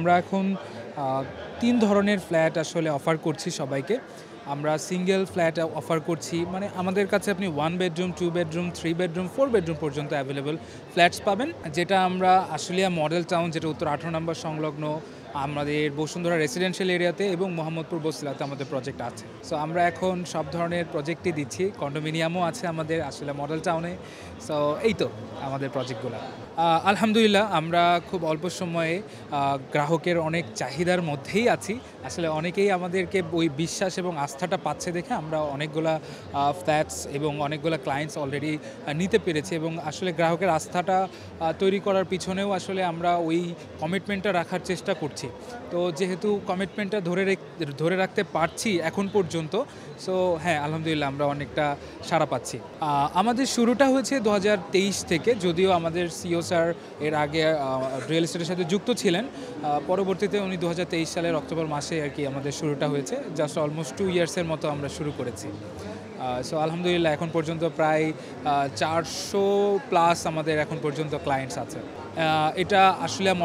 আমরা এখন ৩ ধরনের ফ্ল্যাট আসলে অফার করছি সবাইকে। আমরা সিঙ্গেল ফ্ল্যাট অফার করছি, মানে আমাদের কাছে আপনি 1 বেডরুম, 2 বেডরুম, 3 বেডরুম, 4 বেডরুম পর্যন্ত অ্যাভেলেবল ফ্ল্যাটস পাবেন। যেটা আমরা আশুলিয়া মডেল টাউন, যেটা উত্তর 18 নম্বর সংলগ্ন আমাদের বসুন্ধরা রেসিডেন্সিয়াল এরিয়াতে এবং মোহাম্মদপুর বসিলাতে আমাদের প্রজেক্ট আছে। সো আমরা এখন সব ধরনের প্রজেক্টই দিচ্ছি, কন্ডোমিনিয়ামও আছে আমাদের আসলে মডেল টাউনে। সো এই তো আমাদের প্রজেক্টগুলো। আলহামদুলিল্লাহ, আমরা খুব অল্প সময়ে গ্রাহকের অনেক চাহিদার মধ্যেই আছি। আসলে অনেকেই আমাদেরকে ওই বিশ্বাস এবং আস্থাটা পাচ্ছে দেখে আমরা অনেকগুলা ফ্ল্যাটস এবং অনেকগুলা ক্লায়েন্টস অলরেডি নিতে পেরেছি, এবং আসলে গ্রাহকের আস্থাটা তৈরি করার পিছনেও আসলে আমরা ওই কমিটমেন্টটা রাখার চেষ্টা করছি। তো যেহেতু কমিটমেন্টটা ধরে রাখতে পারছি এখন পর্যন্ত, সো হ্যাঁ, আলহামদুলিল্লাহ আমরা অনেকটা সাড়া পাচ্ছি। আমাদের শুরুটা হয়েছে 2023 থেকে, যদিও আমাদের সিও স্যার এর আগে রিয়েল এস্টেটের সাথে যুক্ত ছিলেন। পরবর্তীতে উনি 2023 সালের অক্টোবর মাসে আর কি আমাদের শুরুটা হয়েছে। জাস্ট অলমোস্ট 2 ইয়ার্সের মতো আমরা শুরু করেছি। সো আলহামদুলিল্লাহ এখন পর্যন্ত প্রায় 400+ আমাদের এখন পর্যন্ত ক্লায়েন্টস আছে। এটা আশুলিয়া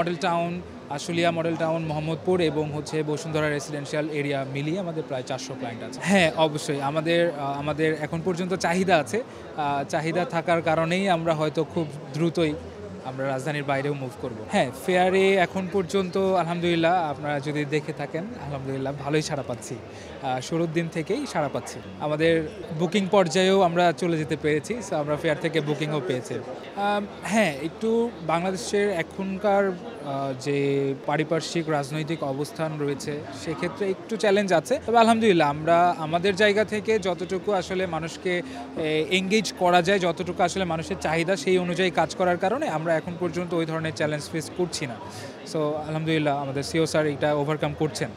মডেল টাউন, মোহাম্মদপুর এবং হচ্ছে বসুন্ধরা রেসিডেন্সিয়াল এরিয়া মিলিয়ে আমাদের প্রায় 400 ক্লায়েন্ট আছে। হ্যাঁ, অবশ্যই আমাদের এখন পর্যন্ত চাহিদা আছে। চাহিদা থাকার কারণেই আমরা হয়তো খুব দ্রুতই আমরা রাজধানীর বাইরেও মুভ করব। হ্যাঁ, ফেয়ারে এখন পর্যন্ত আলহামদুলিল্লাহ আপনারা যদি দেখে থাকেন, আলহামদুলিল্লাহ ভালোই সাড়া পাচ্ছি। শুরুর দিন থেকেই সাড়া পাচ্ছি। আমাদের বুকিং পর্যায়েও আমরা চলে যেতে পেরেছি। সো আমরা ফেয়ার থেকে বুকিংও পেয়েছি। হ্যাঁ, একটু বাংলাদেশের এখনকার যে পারিপার্শ্বিক রাজনৈতিক অবস্থান রয়েছে, সেক্ষেত্রে একটু চ্যালেঞ্জ আছে। তবে আলহামদুলিল্লাহ আমরা আমাদের জায়গা থেকে যতটুকু আসলে মানুষকে এঙ্গেজ করা যায়, যতটুকু আসলে মানুষের চাহিদা সেই অনুযায়ী কাজ করার কারণে আমরা এখন পর্যন্ত ওই ধরনের চ্যালেঞ্জ ফেস করছি না। সো আলহামদুলিল্লাহ আমাদের সিও স্যার এটা ওভারকাম করছেন।